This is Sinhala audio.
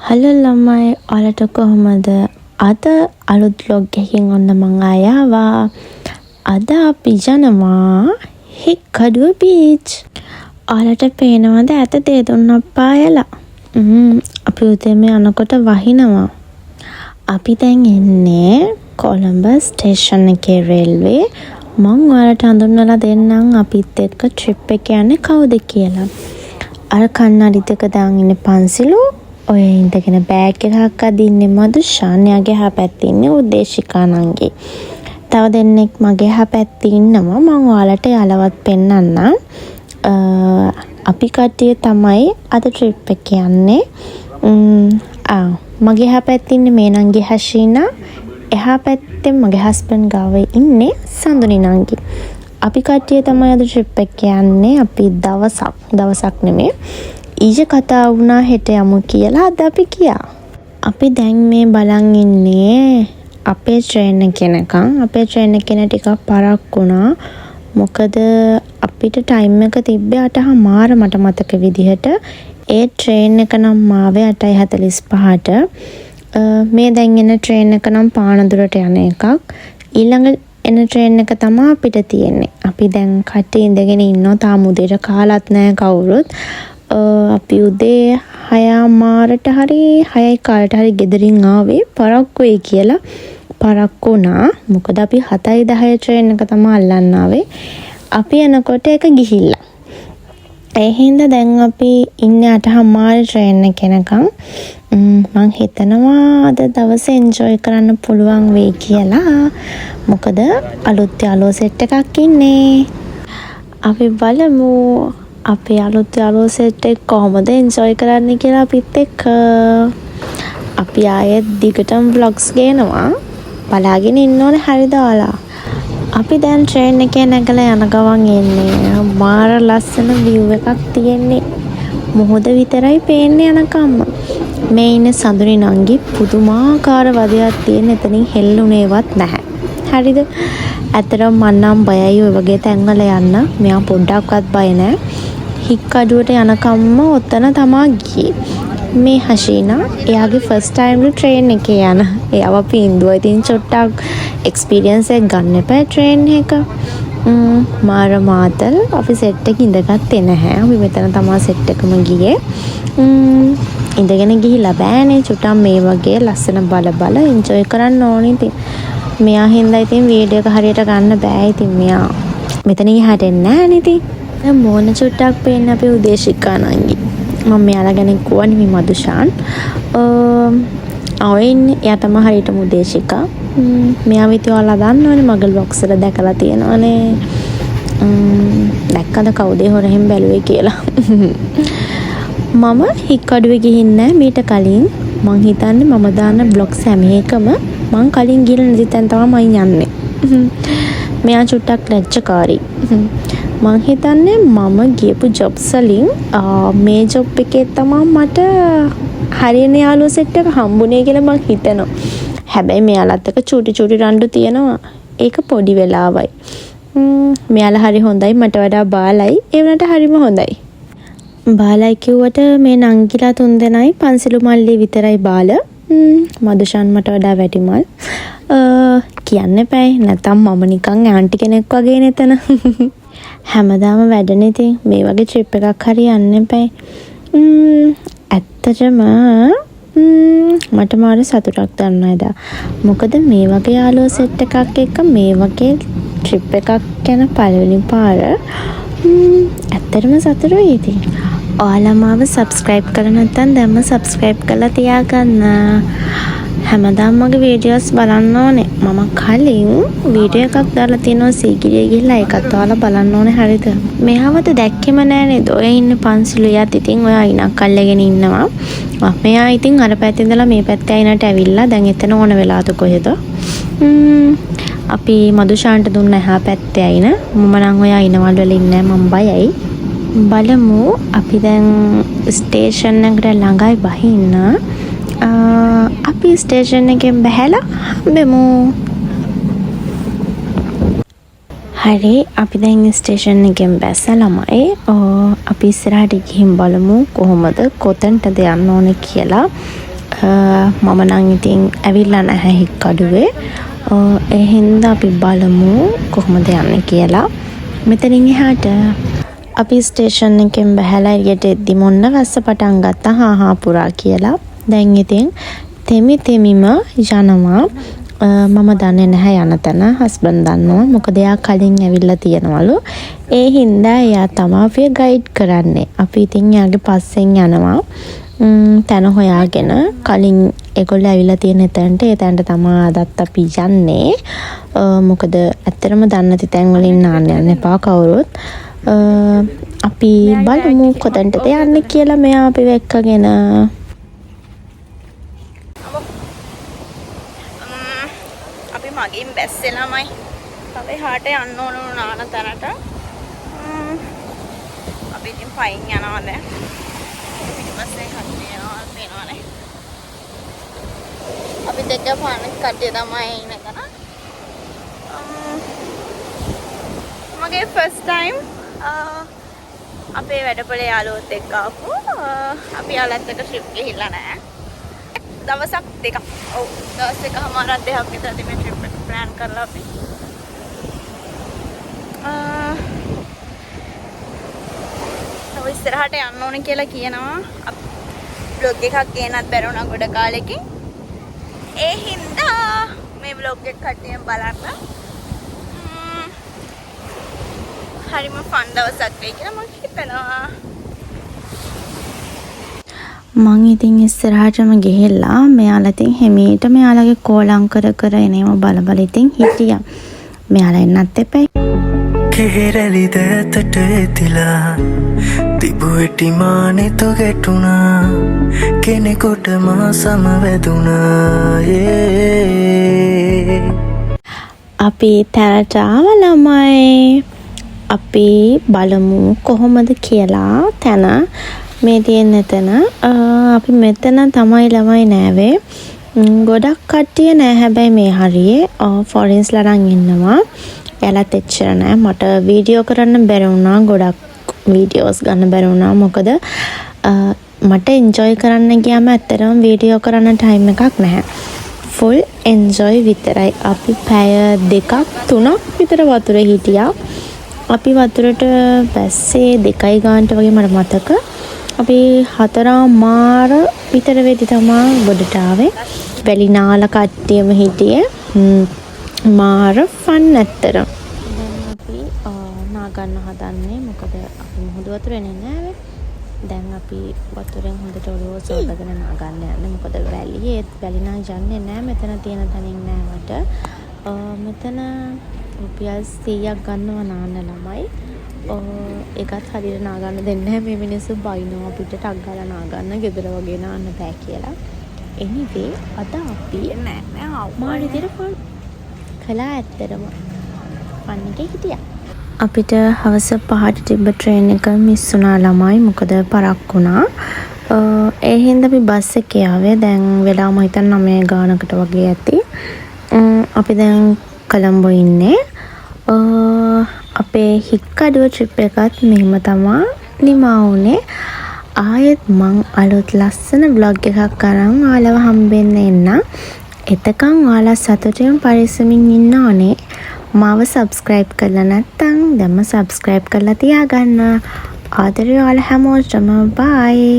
හලෝ ළමයි ඔයාලට කොහමද? අද අලුත් vlog එකකින් ඔන්න මං ආවා. අද අපි යනවා හික්කඩුව බීච්. ඔයාලට පේනවද ඇත දෙතුන්ක් පායලා? අපි උදේම යනකොට වහිනවා. අපි දැන් එන්නේ කොළඹ ස්ටේෂන් එකේ රේල්වේ. මං ඔයාලට හඳුන්වලා දෙන්නම් අපිත් එක්ක ට්‍රිප් එක යන්නේ කවුද කියලා. අර කන්නඩි දෙක දාන් ඉන්නේ පන්සිලු. ඔය ඉඳගෙන බෑග් එකක් අදින්නේ මදුෂාන්. එයාගේ එහා පැත්තේ ඉන්නේ උදේශිකා නංගි. තව දෙන්නෙක් මගේ එහා පැත්තේ ඉන්නවා. මම ඔයාලට යාලවත් පෙන්නන්නම්. අපි කට්ටිය තමයි අද ට්‍රිප් එක යන්නේ. මගේ එහා පැත්තේ ඉන්නේ මේ නංගි හෂීනා. එහා පැත්තේ මගේ හස්බන්ඩ් ගාව ඉන්නේ සඳුනි නංගි. අපි කට්ටිය තමයි අද ට්‍රිප් එක යන්නේ. අපි දවසක් නෙමෙයි. ඊයේ කතා වුණා හෙට යමු කියලා අද අපි ගියා. අපි දැන් මේ බලන් ඉන්නේ අපේ ට්‍රේන් එකේ නකන්. අපේ ට්‍රේන් එකේ ටිකක් පරක් වුණා. මොකද අපිට ටයිම් එක තිබ්බේ 8:00 මට මතක විදිහට. ඒ ට්‍රේන් එක නම් ආවේ 8:45ට. මේ දැන් එන ට්‍රේන් එක නම් පානදුරට යන එකක්. ඊළඟ එන ට්‍රේන් එක තමයි අපිට තියෙන්නේ. අපි දැන් කට්ටිය ඉඳගෙන ඉන්නවා. තාම උදේට කාලත් නැහැ කවුරුත්. අපි උදේ 6:00ට හරි 6:15ට හරි ගෙදරින් ආවේ පරක්කු වෙයි කියලා. පරක්කු වුණා. මොකද අපි 7:10 ට්‍රේන් එක තමයි අල්ලන්න ආවේ. අපි එනකොට ඒක ගිහිල්ලා. ඒ හින්දා දැන් අපි ඉන්නේ 8:00 ට්‍රේන් එක එනකන්. මං හිතනවා අද දවසේ එන්ජොයි කරන්න පුළුවන් වෙයි කියලා. මොකද අලුත් යාළුවෝ සෙට් එකක් ඉන්නේ. අපි බලමු අපේ අලුත් යාළුවෝ සෙට් එක කොහොමද එන්ජොයි කරන්න කියලා අපිත් එක්ක. අපි ආයෙත් දිගටම vlogs ගේනවා. බලාගෙන ඉන්න ඕනේ හරිද ඔයාලා? අපි දැන් ට්‍රේන් එකේ නැගලා යන ගමන් එන්නේ. මාර ලස්සන view එකක් තියෙන්නේ. මොහොත විතරයි පේන්නේ යනකම්ම. මේ ඉන්නේ සඳුනි නංගි. පුදුමාකාර වදයක් තියෙන. එතනින් හෙල්ලුනේවත් නැහැ. හරිද? ඇත්තටම මම නම් බයයි ඔය වගේ තැන්වල යන්න. මෙයා පොඩ්ඩක්වත් බය නැහැ. හික්කඩුවට යනකම්ම ඔතන තමා ගියේ. මේ හෂීනා එයාගේ ෆස්ට් ටයිම් ට්‍රේන් එකේ යන. එයාව පින්දුවා. ඉතින් චොට්ටක් එක්ස්පීරියන්ස් එක ගන්න එපා ට්‍රේන් එක. මාර මාතල් අපි සෙට් එක ඉඳගත්තේ නැහැ. අපි මෙතන තමා සෙට් එකම ගියේ. ඉඳගෙන ගිහිලා බෑනේ. චුට්ටක් මේ වගේ ලස්සන බල එන්ජොයි කරන්න ඕනේ. ඉතින් මෙයා හින්දා ඉතින් වීඩියෝ එක හරියට ගන්න බෑ. ඉතින් මෙයා මෙතනින් එහාට එන්නේ නැහැ නේ. ඉතින් මොන චුට්ටක් පේන්න අපේ උදේශිකා නංගි. මම මෙයාලා ගැන කිව්වනේ මේ මදුෂාන්. එයා තමයි හරියටම උදේශිකා. මෙයා විතර ඔයාලා දන්නවනේ මගේ vlogs වල දැකලා තියෙනවනේ. දැක්කද කවුද හොරෙන් බැලුවේ කියලා. මම හික්කඩුවේ ගිහින් නැහැ මීට කලින්. මං හිතන්නේ මම දාන vlogs හැම එකම මං කලින් ගිහලා නැති තැන තමයි මම යන්නේ. මෙයා චුට්ටක් ලැජ්ජකාරී. මං හිතන්නේ මම ගියපු ජොබ්ස් වලින් මේ ජොබ් එකේ තමයි මට හරියන යාළුවෝ සෙට් එක හම්බුනේ කියලා මං හිතනවා. හැබැයි මෙයාලත් එක්ක චූටි රණ්ඩු තියෙනවා. ඒක පොඩි වෙලාවයි. මෙයාලා හරි හොඳයි මට වඩා බාලයි. ඒ වුණාට හරිම හොඳයි. බාලයි කිව්වට මේ නංගිලා 3 දෙනයි පන්සිලු මල්ලි විතරයි බාල. මදුෂාන් මට වඩා වැඩිමල්. කියන්න එපායි. නැත්තම් මම නිකන් ආන්ටි කෙනෙක් වගේ නෙතන. හැමදාම වැඩනේ. ඉතින් මේ වගේ ට්‍රිප් එකක් හරි යන්න එපායි. ඇත්තටම මට මාර සතුටක් දැනුණා එදා. මොකද මේ වගේ යාළුවෝ සෙට් එකක් එක්ක මේ වගේ ට්‍රිප් එකක් යන පළවෙනි පාර ඇත්තටම සතුටුයි. ඉතින් ඔයාලා මාව සබ්ස්ක්‍රයිබ් කරලා නැත්නම් දැන්ම සබ්ස්ක්‍රයිබ් කරලා තියාගන්න. හැමදාම මගේ වීඩියෝස් බලන්න ඕනේ. මම කලින් වීඩියෝ එකක් දාලා තියෙනවා සීගිරිය ගිහලා ඒකත් ඔයාලා බලන්න ඕනේ හරිද? මෙහවද දැක්කෙම නෑ නේද? ඔය ඉන්න පන්සලුයත් ඉතින් ඔය අයිනක් අල්ලගෙන ඉන්නවා. මෙයා ඉතින් අර පැත්තේ ඉඳලා මේ පැත්තේ අයිනට ඇවිල්ලා දැන් එතන ඕන වෙලාද කොහෙද? අපි මදුෂාන්ට දුන්න එහා පැත්තේ අයින. මම නම් ඔය අයිනවල වල ඉන්නේ මම බයයි. බලමු අපි දැන් ස්ටේෂන් එකට ළඟයි බහින්න. අපි ස්ටේෂන් එකෙන් බහැලා හම්බෙමු. හරි අපි දැන් ස්ටේෂන් එකෙන් බැස්සා ළමයි. අපි ඉස්සරහට ගිහින් බලමු කොහොමද කොතනටද යන්න ඕනේ කියලා. මම නම් ඉතින් ඇවිල්ලා නැහැ හික්කඩුවේ. ඒ හින්දා අපි බලමු කොහොමද යන්නේ කියලා. මෙතනින් එහාට අපි ස්ටේෂන් එකෙන් බහැලා එළියට එද්දි මොන්න වැස්ස පටන් ගත්තා හාහාපුරා කියලා. දැන් ඉතින් තෙමි තෙමිම යනවා. මම දන්නේ නැහැ යන තැන. හස්බන්ඩ් දන්නවා. මොකද එයා කලින් ඇවිල්ලා තියෙනවලු. ඒ හින්දා එයා තමයි අපිව ගයිඩ් කරන්නේ. අපි ඉතින් එයාගේ පස්සෙන් යනවා. තැන හොයාගෙන කලින් ඒගොල්ලෝ ඇවිල්ලා තියෙන තැනට ඒ තැනට තමයි අදත් අපි යන්නේ. මොකද ඇත්තටම දන්නේ නැති තැන් වලින් නාන්න යන්න එපා කවුරුත්. අපි බලමු කොතනටද යන්නේ කියලා මෙයා අපිව එක්කගෙන. අපි මගින් බැස්සෙලාමයි අපි හාට යන්න ඕන නාන තැනට. අපි ඉතින් පයින් යනවා දැන්. පිටිපස්සේ කට්ටිය යනවා පේනවනේ. අපි දෙක පාන කට්ටිය තමයි ඉන්නේ එතන. මගේ ෆස්ට් ටයිම් අපේ වැඩපොලේ යාළුවොත් එක්ක ආපු. අපි යාළුවත් එක්ක ට්‍රිප් ගිහිල්ලා නැහැ. දවසක් දෙකක්. ඔව් දවස් එකමාරක් දෙකක් විතර මේ ට්‍රිප් එක ප්ලෑන් කරලා අපි. ඔය ඉස්සරහට යන්න ඕනේ කියලා කියනවා. vlog එකක් ගේනත් බැරුණා ගොඩ කාලෙකින්. ඒ හින්දා මේ vlog එක කට්ටියෙන් බලන්න. හරිම ෆන් දවසක් වෙයි කියලා මම හිතනවා. මං ඉතින් ඉස්සරහටම ගිහිල්ලා මෙයාලා ඉතින් හිමීට මෙයාලගේ කෝලම් කර කර එනේම බල බල ඉතින් හිටියා. මෙයාලා එන්නත් එපයි. කෙහෙරලි දැතට ඇතිලා තිබුවෙටි මානෙ තො ගැටුණා කෙනෙකුට මා සමවැදුණා. අපි තැනට ආව ළමයි. අපි බලමු කොහොමද කියලා තැන මේ තියෙන එතන. අපි මෙතන තමයි ළමයි නෑවේ. ගොඩක් කට්ටිය නෑ හැබැයි මේ හරියේ ෆොරින්ස්ලා නම් ඉන්නවා. එයාලත් එච්චර නෑ. මට වීඩියෝ කරන්න බැරි වුණා. ගොඩක් වීඩියෝස් ගන්න බැරි වුණා. මොකද මට එන්ජොයි කරන්න ගියාම ඇත්තටම වීඩියෝ කරන්න ටයිම් එකක් නැහැ. ෆුල් එන්ජොයි විතරයි. අපි පැය 2ක් 3ක් විතර වතුරේ හිටියා. අපි වතුරට බැස්සේ 2යි ගානට වගේ මට මතක. අපි 4:00 විතර වෙදි තමයි ගොඩට ආවේ. වැලි නාල කට්ටියම හිටියේ. මාර ෆන් ඇත්තටම. දැන් අපි නාගන්න හදන්නේ. මොකද අපි මුහුදු වතුරේ නෑවේ. දැන් අපි වතුරෙන් හොඳට ඔලුව සෝදගෙන නාගන්න යන්නේ. මොකද වැලි නා යන්නේ නෑ. මෙතන තියෙන තැනින් නෑවට. මෙතන රුපියල් 100ක් ගන්නවා නාන්න ළමයි. ඒකත් හරියට නාගන්න දෙන්නේ නැහැ. මේ මිනිස්සු බයිනවා අපිට ටක් ගාලා නාගන්න ගෙදර වගේ නාන්න බෑ කියලා. anyway අද අපි මාර විදියට ෆන් කළා. ඇත්තටම ෆන් එකේ හිටියා. අපිට හවස 5ට තිබ්බ ට්‍රේන් එක මිස් වුණා ළමයි. මොකද පරක් වුණා. ඒ හින්දා අපි බස් එකේ ආවේ. දැන් වෙලා මම හිතන්නේ 9 ගානකට වගේ ඇති. අපි දැන් කොළඹ ඉන්නේ. අපේ හික්කඩුව ට්‍රිප් එකත් මෙහෙම තමා නිමා වුණේ. ආයෙත් මං අලුත් ලස්සන vlog එකක් අරන් ඔයාලව හම්බෙන්න එන්න. එතකන් ඔයාලා සතුටින් පරිස්සමින් ඉන්න ඕනේ. මාව subscribe කරලා නැත්නම් දැන්ම subscribe කරලා තියාගන්න. ආදරේ ඔයාලා හැමෝටම bye.